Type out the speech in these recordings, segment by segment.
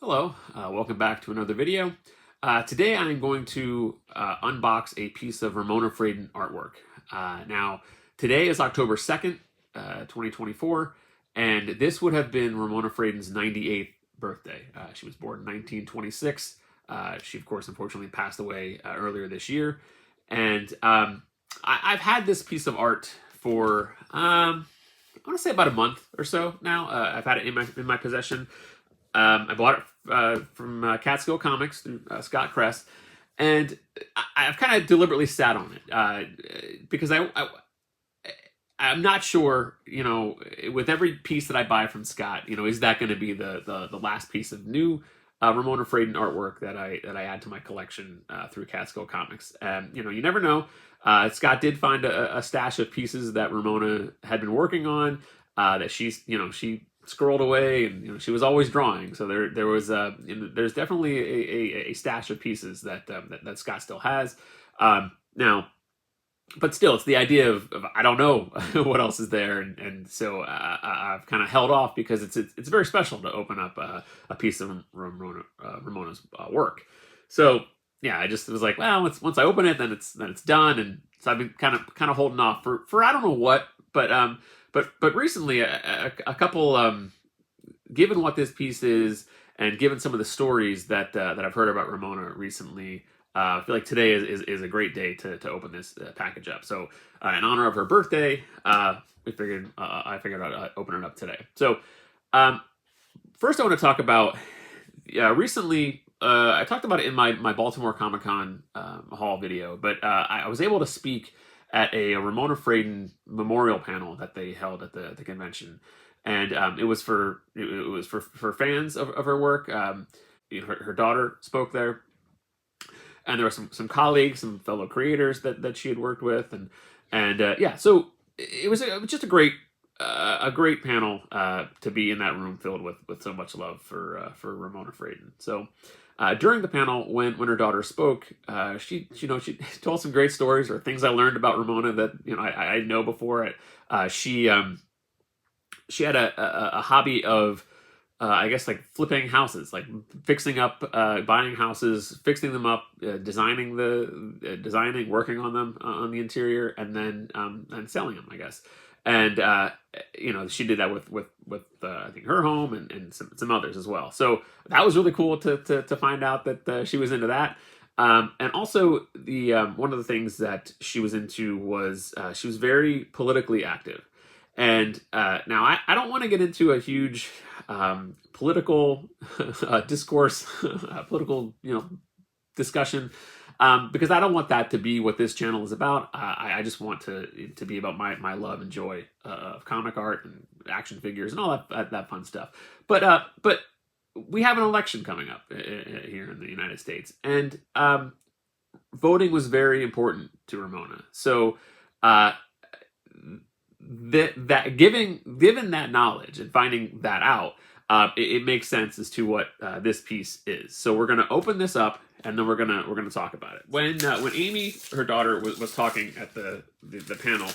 Hello, welcome back to another video. Today I'm going to unbox a piece of Ramona Fradon artwork. Now, today is October 2nd, 2024, and this would have been Ramona Fradon's 98th birthday. She was born in 1926. She, of course, unfortunately passed away earlier this year. And I've had this piece of art for, I want to say about a month or so now. I've had it in my possession. I bought it from Catskill Comics through Scott Kress, and I've kind of deliberately sat on it because I'm not sure, with every piece that I buy from Scott, is that going to be the last piece of new Ramona Fradon artwork that I add to my collection through Catskill Comics. You never know. Scott did find a stash of pieces that Ramona had been working on that she scrolled away, and she was always drawing. So there was there's definitely a stash of pieces that Scott still has now. But still, it's the idea of I don't know what else is there, and so I've kind of held off because it's very special to open up a piece of Ramona's work. So yeah, I just was like, well, once I open it, then it's done, and so I've been kind of holding off for I don't know what, but recently a couple given what this piece is, and given some of the stories that I've heard about Ramona recently. I feel like today is a great day to open this package up. So, in honor of her birthday, I figured I'd open it up today. So, first I want to talk about recently. I talked about it in my Baltimore Comic Con haul video, but I was able to speak at a Ramona Fradon memorial panel that they held at the convention, and it was for fans of her work. Her daughter spoke there. And there were some colleagues, some fellow creators that she had worked with, and yeah, so it was just a great panel to be in that room filled with so much love for Ramona Fradon. So during the panel, when her daughter spoke, she told some great stories or things I learned about Ramona that I know before. She had a hobby of I guess like flipping houses, like fixing up, buying houses, fixing them up, designing, working on them on the interior, and then selling them, I guess. And she did that with I think her home and some others as well. So that was really cool to find out that she was into that. And also the one of the things that she was into was she was very politically active. And now I don't want to get into a huge political discourse, political discussion, because I don't want that to be what this channel is about. I just want to be about my love and joy of comic art and action figures and all that fun stuff. But we have an election coming up here in the United States, and voting was very important to Ramona. So. Given that knowledge and finding that out, it makes sense as to what this piece is. So we're gonna open this up, and then we're gonna talk about it. When Amy, her daughter, was talking at the panel,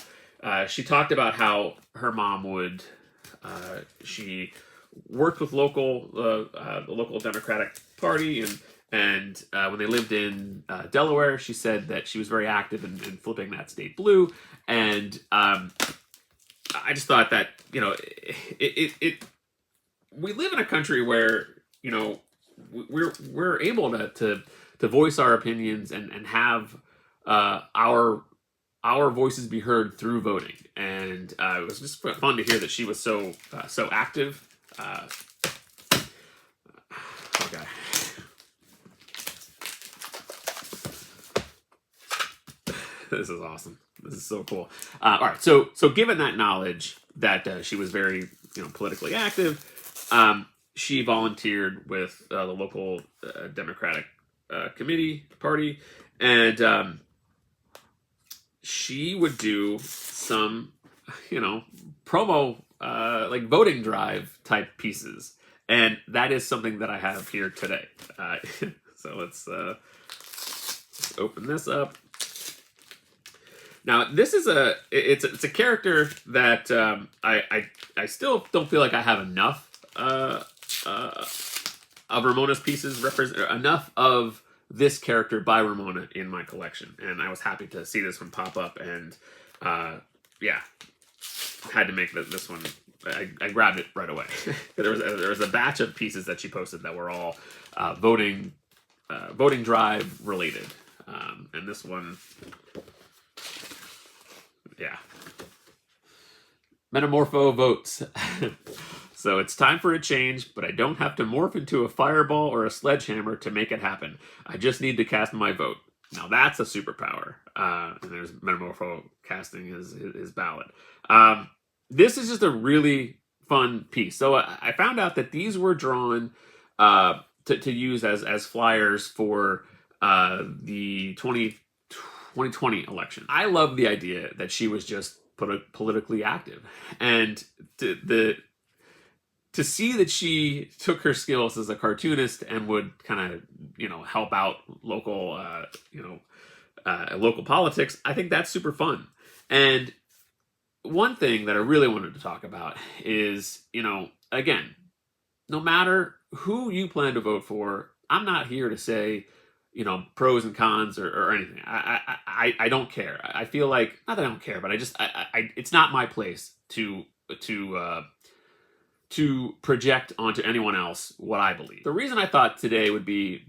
she talked about how her mom would she worked with the local Democratic Party, and when they lived in Delaware, she said that she was very active in flipping that state blue. And I just thought that we live in a country where we're able to voice our opinions and have our voices be heard through voting, and it was just fun to hear that she was so active. Okay. This is awesome. This is so cool. All right, so given that knowledge that she was very politically active, she volunteered with the local Democratic party, and she would do some promo like voting drive type pieces, and that is something that I have here today. So let's open this up. Now, this is it's a character that I still don't feel like I have enough of Ramona's pieces represent enough of this character by Ramona in my collection, and I was happy to see this one pop up, and yeah, had to make this one. I grabbed it right away. there was a batch of pieces that she posted that were all voting drive related, and this one, yeah, Metamorpho votes. So it's time for a change, but I don't have to morph into a fireball or a sledgehammer to make it happen. I just need to cast my vote. Now that's a superpower. And there's Metamorpho casting his ballot. This is just a really fun piece. So I found out that these were drawn to use as flyers for the 2020 election. I love the idea that she was just politically active, and to see that she took her skills as a cartoonist and would kind of, help out local, local politics. I think that's super fun. And one thing that I really wanted to talk about is, again, no matter who you plan to vote for, I'm not here to say, pros and cons or anything. I don't care. I feel like, not that I don't care, but it's not my place to project onto anyone else what I believe. The reason I thought today would be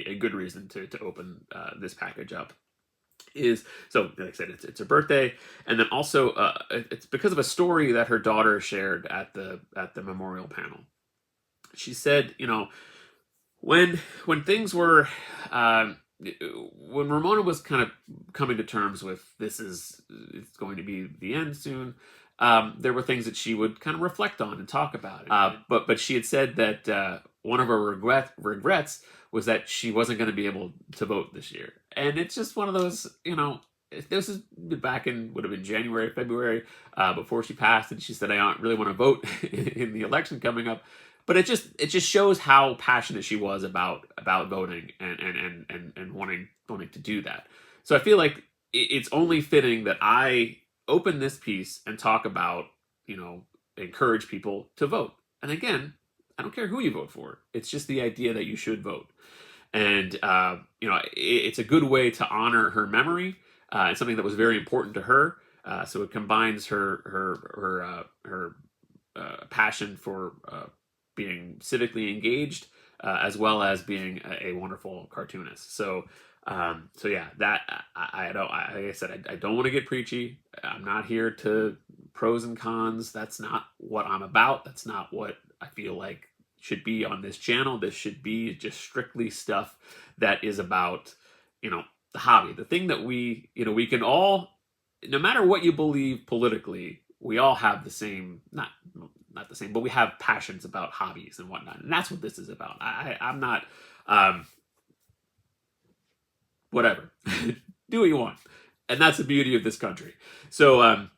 a good reason to open this package up is, so like I said, it's her birthday, and then also it's because of a story that her daughter shared at the memorial panel. She said, when things were when Ramona was kind of coming to terms with it's going to be the end soon, there were things that she would kind of reflect on and talk about it. But she had said that one of her regrets was that she wasn't going to be able to vote this year. And it's just one of those, this is back would have been January, February, before she passed, and she said, I don't really want to vote in the election coming up. But it just shows how passionate she was about voting and wanting to do that. So I feel like it's only fitting that I open this piece and talk about, encourage people to vote. And again, I don't care who you vote for. It's just the idea that you should vote. And, it's a good way to honor her memory. It's something that was very important to her. So it combines her passion for being civically engaged, as well as being a wonderful cartoonist. So yeah, that like I said, I don't want to get preachy. I'm not here to pros and cons. That's not what I'm about. That's not what I feel like should be on this channel. This should be just strictly stuff that is about, the hobby, the thing that we can all, no matter what you believe politically, we all have the same, not the same, but we have passions about hobbies and whatnot. And that's what this is about. I'm not, whatever, do what you want. And that's the beauty of this country. So,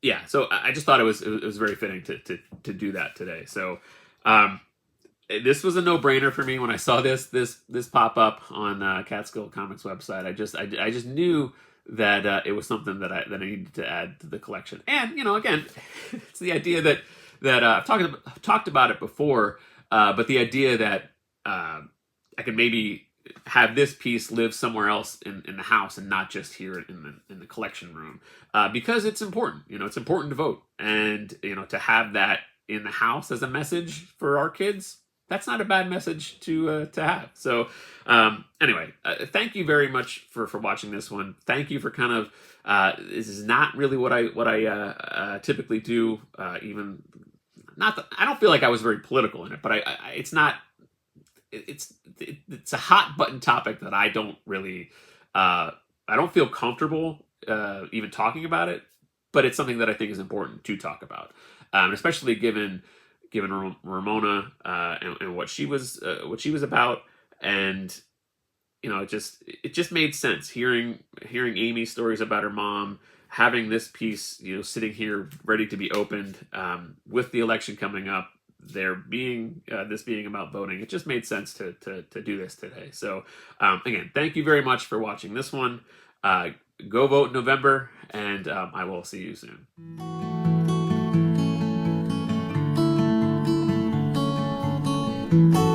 yeah, so I just thought it was very fitting to do that today. So, this was a no-brainer for me when I saw this pop up on Catskill Comics website. I just knew that it was something that I needed to add to the collection. And again, it's the idea that I've talked about it before, but the idea that I could maybe have this piece live somewhere else in the house and not just here in the collection room, because it's important. It's important to vote, and to have that in the house as a message for our kids. That's not a bad message to have. So anyway, thank you very much for watching this one. Thank you for kind of this is not really what I typically do. Even not that, I don't feel like I was very political in it, but it's not. It's a hot button topic that I don't really I don't feel comfortable even talking about it. But it's something that I think is important to talk about, especially given Ramona and what she was about, and it just made sense hearing Amy's stories about her mom, having this piece sitting here ready to be opened, with the election coming up, there being this being about voting. It just made sense to do this today. So again, thank you very much for watching this one. Go vote in November, and I will see you soon. you.